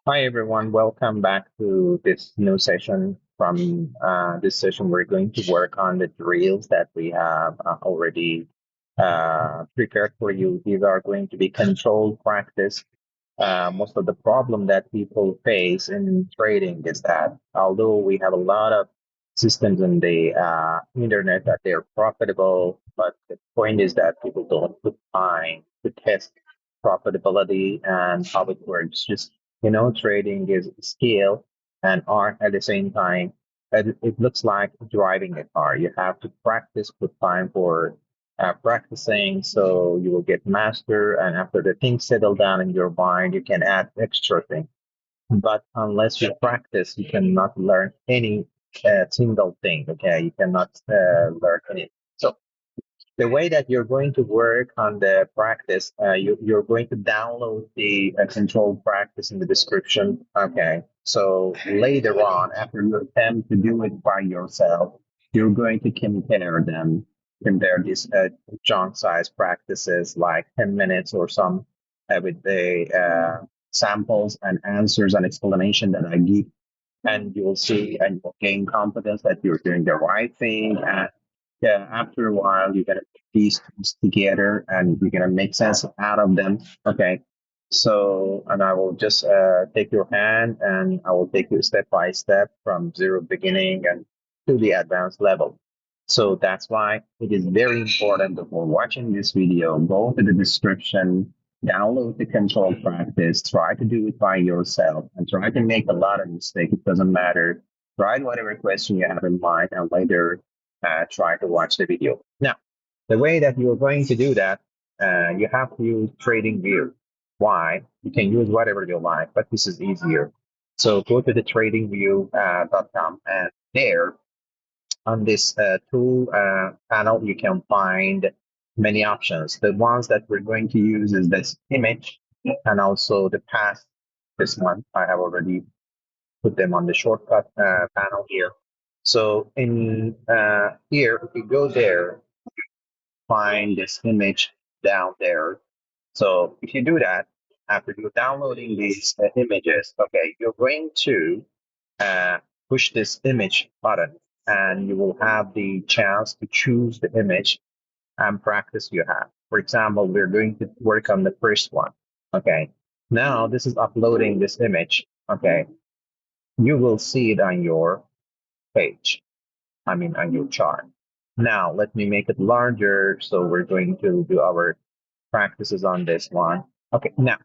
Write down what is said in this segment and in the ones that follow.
Hi everyone, welcome back to this new session. From this session, we're going to work on the drills that we have already prepared for you. These are going to be controlled practice. Most of the problem that people face in trading is that although we have a lot of systems in the internet that they're profitable, but the point is that people don't put time to test profitability and how it works. Just trading is skill and art at the same time. And it looks like driving a car. You have to practice, put time for practicing, so you will get master. And after the things settle down in your mind, you can add extra things. But unless you practice, you cannot learn any single thing. Okay, you cannot learn anything. So the way that you're going to work on the practice, you're going to download the controlled practice in the description. Okay. So later on, after you attempt to do it by yourself, you're going to compare these chunk size practices like 10 minutes or some with the samples and answers and explanation that I give. And you will see and you'll gain confidence that you're doing the right thing. And yeah, after a while, you're gonna put these things together and you're gonna make sense out of them. Okay. So, and I will just take your hand and I will take you step by step from zero beginning and to the advanced level. So that's why it is very important before watching this video, go to the description, download the control practice, try to do it by yourself and try to make a lot of mistakes. It doesn't matter. Write whatever question you have in mind and later try to watch the video. Now, the way that you're going to do that, you have to use Trading View. Why? You can use whatever you like, but this is easier. So go to the tradingview.com and there on this tool panel, you can find many options. The ones that we're going to use is this image and also the past this month. I have already put them on the shortcut panel here. So in here, if you go there, find this image down there. So if you do that, after you're downloading these images, okay, you're going to uh, push this image button and you will have the chance to choose the image and practice you have. For example, we're going to work on the first one. Okay. Now this is uploading this image. Okay. You will see it on your page. I mean, on your chart. Now let me make it larger. So we're going to do our practices on this one. Okay. Now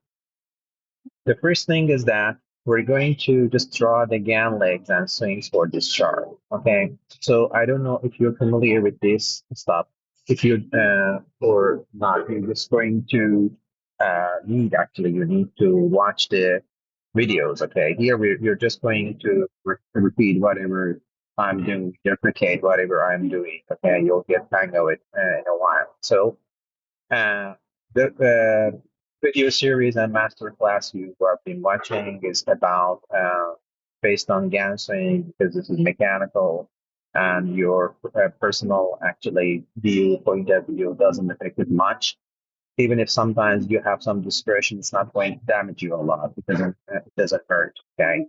the first thing is that we're going to just draw the GAN legs and swings for this chart. Okay, so I don't know if you're familiar with this stuff. If you or not, you're just going to you need to watch the videos. Okay, here you're just going to repeat whatever I'm doing, replicate whatever I'm doing. Okay, you'll get hang of it in a while. So uh, the video series and masterclass you have been watching is about based on Gansing because this is mechanical and your personal actually view point of view doesn't affect it much. Even if sometimes you have some discretion, it's not going to damage you a lot. It doesn't hurt. Okay.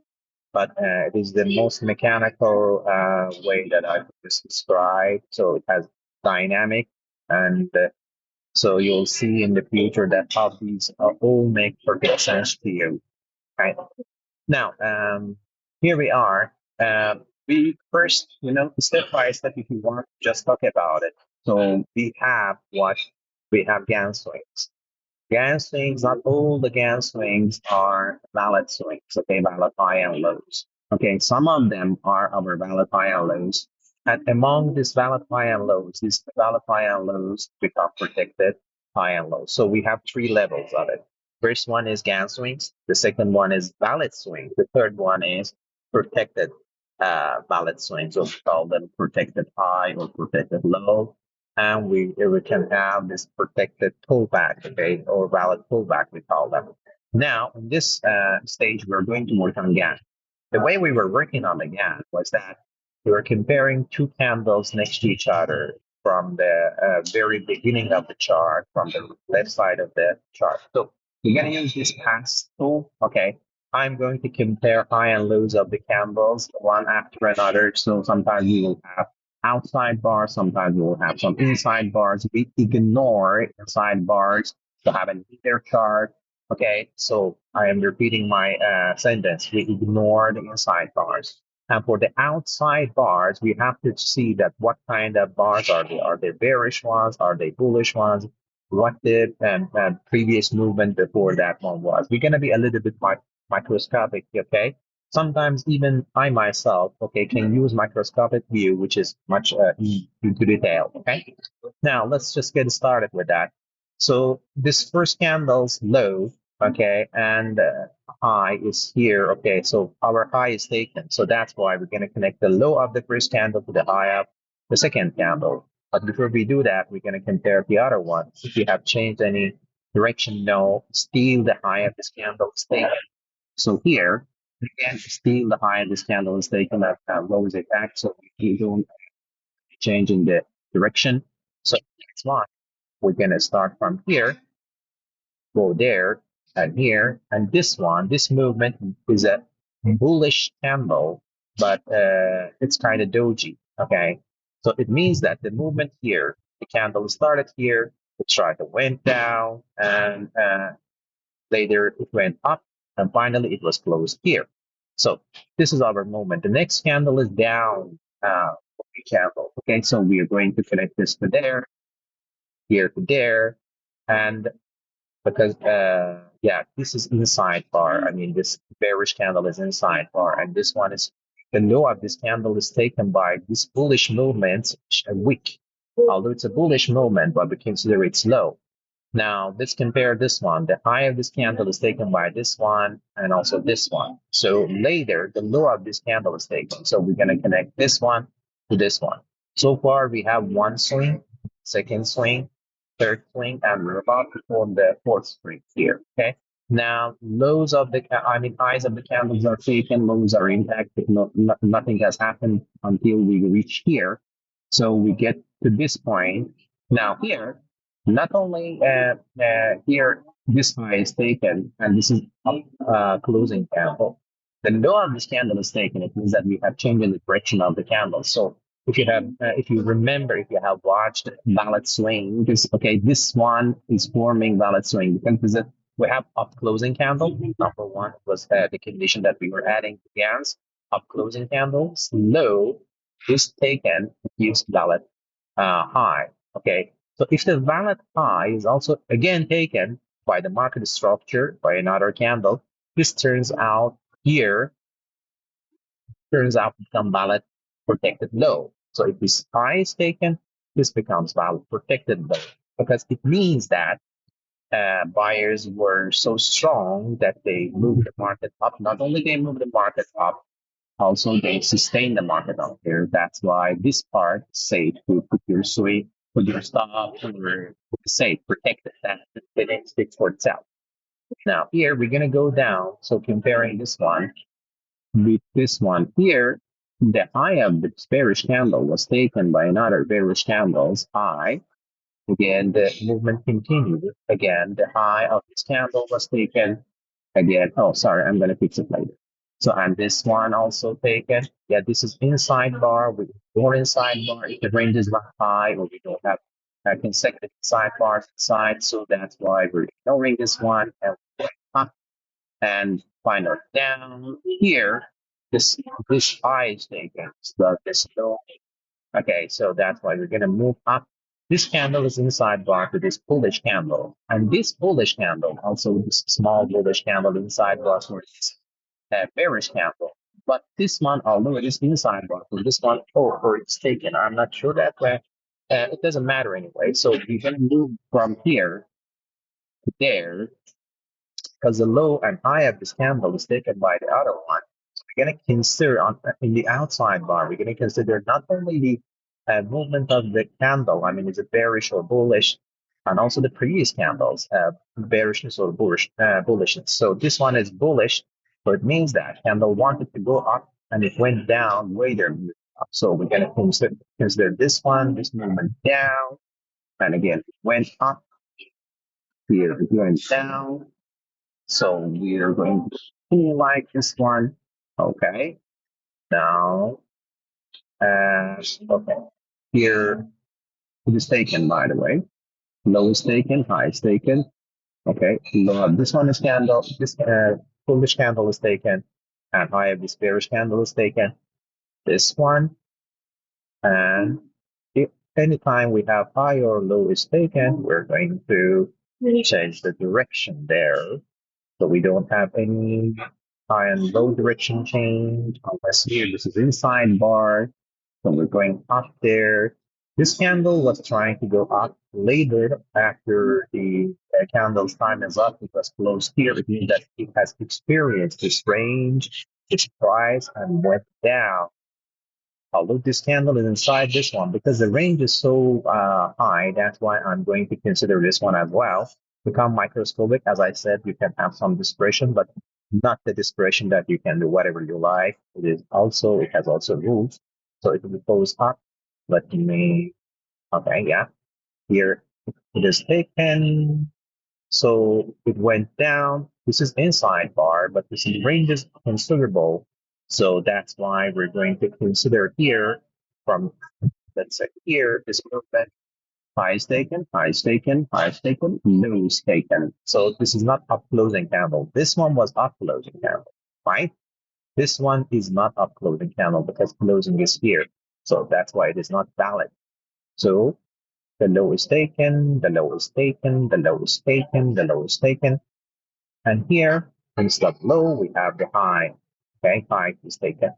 But it is the most mechanical way that I could just describe. So it has dynamic and so you'll see in the future that how these all make perfect sense to you. Right now, here we are. We first, step by step, if you want, just talk about it. So we have GAN swings. GAN swings, not all the GAN swings are valid swings. Okay, valid high and lows. Okay, some of them are our valid high and lows. And among these valid high and lows, these valid high and lows become protected high and low. So we have three levels of it. First one is GAN swings. The second one is valid swing. The third one is protected valid swings. So we call them protected high or protected low. And we can have this protected pullback, okay, or valid pullback, we call them. Now, in this stage, we're going to work on GAN. The way we were working on the GAN was that we were comparing two candles next to each other from the very beginning of the chart, from the left side of the chart. So we're going to use this pass tool, okay? I'm going to compare high and lows of the candles one after another. So sometimes we will have outside bars, sometimes we will have some inside bars. We ignore inside bars to have an either chart. Okay, so I am repeating my sentence. We ignore the inside bars. And for the outside bars, we have to see that what kind of bars are they? Are they bearish ones? Are they bullish ones? What the previous movement before that one was? We're going to be a little bit microscopic, okay? Sometimes even I myself, okay, can use microscopic view, which is much into detail, okay? Now let's just get started with that. So this first candle's low, okay, and high is here, okay? So our high is taken, so that's why we're going to connect the low of the first candle to the high of the second candle. But before we do that, we're going to compare the other one. If you have changed any direction, no, still the high of this candle is taken. So here, again, still the high of this candle is taken at low is attack, so we don't change in the direction. So that's why we're gonna start from here, go there, and here, and this one. This movement is a bullish candle, but it's kind of doji. Okay, so it means that the movement here, the candle started here, it tried to went down, and later it went up, and finally it was closed here. So this is our moment. The next candle is down candle. Okay, so we are going to connect this to there, here to there, and because yeah, this is inside bar. I mean, this bearish candle is inside bar, and this one is the low of this candle is taken by this bullish movement, wick. Although it's a bullish movement, but we consider it low. Now, let's compare this one. The high of this candle is taken by this one and also this one. So later, the low of this candle is taken. So we're going to connect this one to this one. So far, we have one swing, second swing, third swing, and we're about to form the fourth swing here. Okay. Now, lows of the, I mean, highs of the candles are taken, lows are intact. Nothing has happened until we reach here. So we get to this point. Now, here, not only here, this high is taken, and this is closing candle. The low of this candle is taken. It means that we have changed in the direction of the candle. So if you remember, if you have watched valid swing, because okay, this one is forming valid swing because we have up closing candle. Number one was the condition that we were adding to GANs. Up closing candles, low is taken, it gives valid high. Okay, so if the valid high is also again taken by the market structure by another candle, this turns out to become valid protected low. So if this high is taken, this becomes valid protected low because it means that buyers were so strong that they moved the market up. Not only they moved the market up, also they sustain the market up there. That's why this part is safe to put your swing, put your stop, or safe, protected. That it speaks for itself. Now here we're gonna go down. So comparing this one with this one here, the high of the bearish candle was taken by another bearish candle's high. Again, the movement continued. Again, the high of this candle was taken. Again, oh, sorry, I'm going to fix it later. So, and this one also taken. Yeah, this is inside bar with more inside bar. If the range is not high or we don't have consecutive side bars inside, so that's why we're ignoring this one and up and final down here. This high is taken. So this low. Okay, so that's why we're gonna move up. This candle is inside bar to this bullish candle, and this bullish candle, also this small bullish candle inside bar for this bearish candle. But this one, although it is inside bar for this one, oh, or it's taken. I'm not sure that way. It doesn't matter anyway. So we can move from here to there because the low and high of this candle is taken by the other one. So we're going to consider on in the outside bar, we're going to consider not only the movement of the candle, I mean, is it bearish or bullish, and also the previous candles, bearishness or bullishness. So this one is bullish, so it means that candle wanted to go up and it went down way there. So we're going to consider this one, this movement down, and again, it went up here, it went down. So we are going you like this one? Okay. Now, okay. Here it is taken, by the way. Low is taken, high is taken. Okay. This one is candle. This foolish candle is taken, and high of this bearish candle is taken. This one, and if anytime we have high or low is taken, we're going to change the direction there. So we don't have any high and low direction change unless here this is inside bar. So we're going up there. This candle was trying to go up later after the candle's time is up. It was closed here. It means that it has experienced this range, its price, and went down. Although this candle is inside this one, because the range is so high, that's why I'm going to consider this one as well. Become microscopic, as I said, you can have some discretion, but not the discretion that you can do whatever you like. It has also rules. So it goes up. Let me, okay, yeah. Here it is taken. So it went down. This is inside bar, but this range is considerable. So that's why we're going to consider here from, let's say here, this movement, high is taken, high is taken, high is taken, low is taken. So this is not up closing candle. This one was up closing candle, right? This one is not up closing candle because closing is here. So that's why it is not valid. So the low is taken, the low is taken, the low is taken, the low is taken. And here, instead of low, we have the high. Okay, high is taken.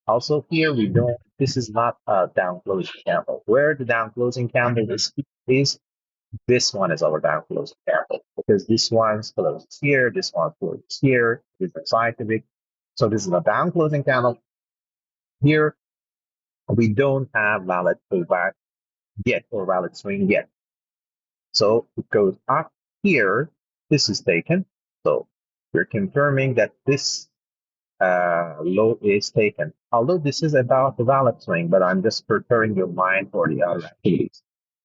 Also here, we don't, this is not a down closing candle. Where the down closing candle is this one is our down closing candle because this one's closes here, this one closes here, this is scientific. So this is a down closing candle. Here, we don't have valid pullback yet or valid swing yet. So it goes up here. This is taken. So we're confirming that this low is taken. Although this is about the valid swing, but I'm just preparing your mind for the other activities.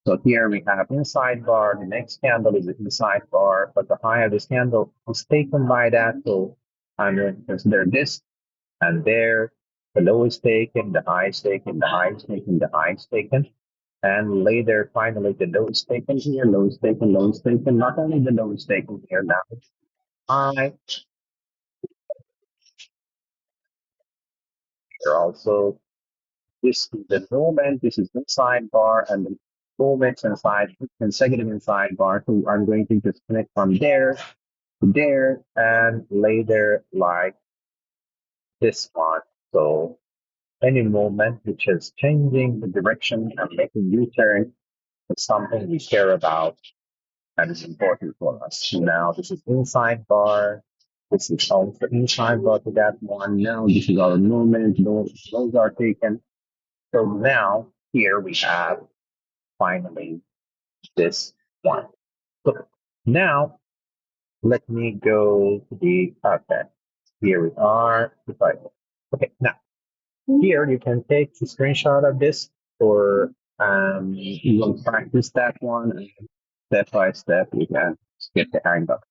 So here we have inside bar. The next candle is the inside bar, but the high of this candle is taken by that. So I'm going to consider this and there. The low is taken, the high is taken, the high is taken, the high is taken. And later, finally, the low is taken here, low is taken, low is taken. Not only the low is taken here now, high here also. This is the moment, this is inside bar, and the moments inside, consecutive inside bar. So I'm going to just connect from there to there and later like this one. So any moment which is changing the direction and making U-turn is something we care about and is important for us. Now this is inside bar. This is also inside bar to that one. Now this is our movement. Those are taken. So now here we have finally this one. So now let me go to the okay. Here we are. Okay, now here you can take a screenshot of this or you will practice that one and step by step you can get the hang of it.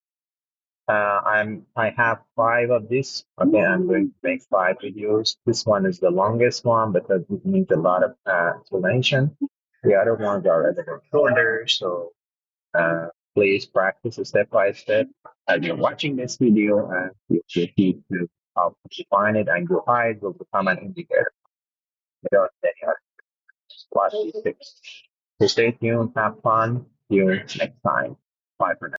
I have five of this. Okay, I'm going to make five videos. This one is the longest one because it needs a lot of explanation. The other ones are a little shorter, so uh, please practice step by step as you're watching this video, and you just need to define it, and your eyes will become an indicator without any other. Watch these tips. So stay tuned, have fun. See you next time. Bye for now.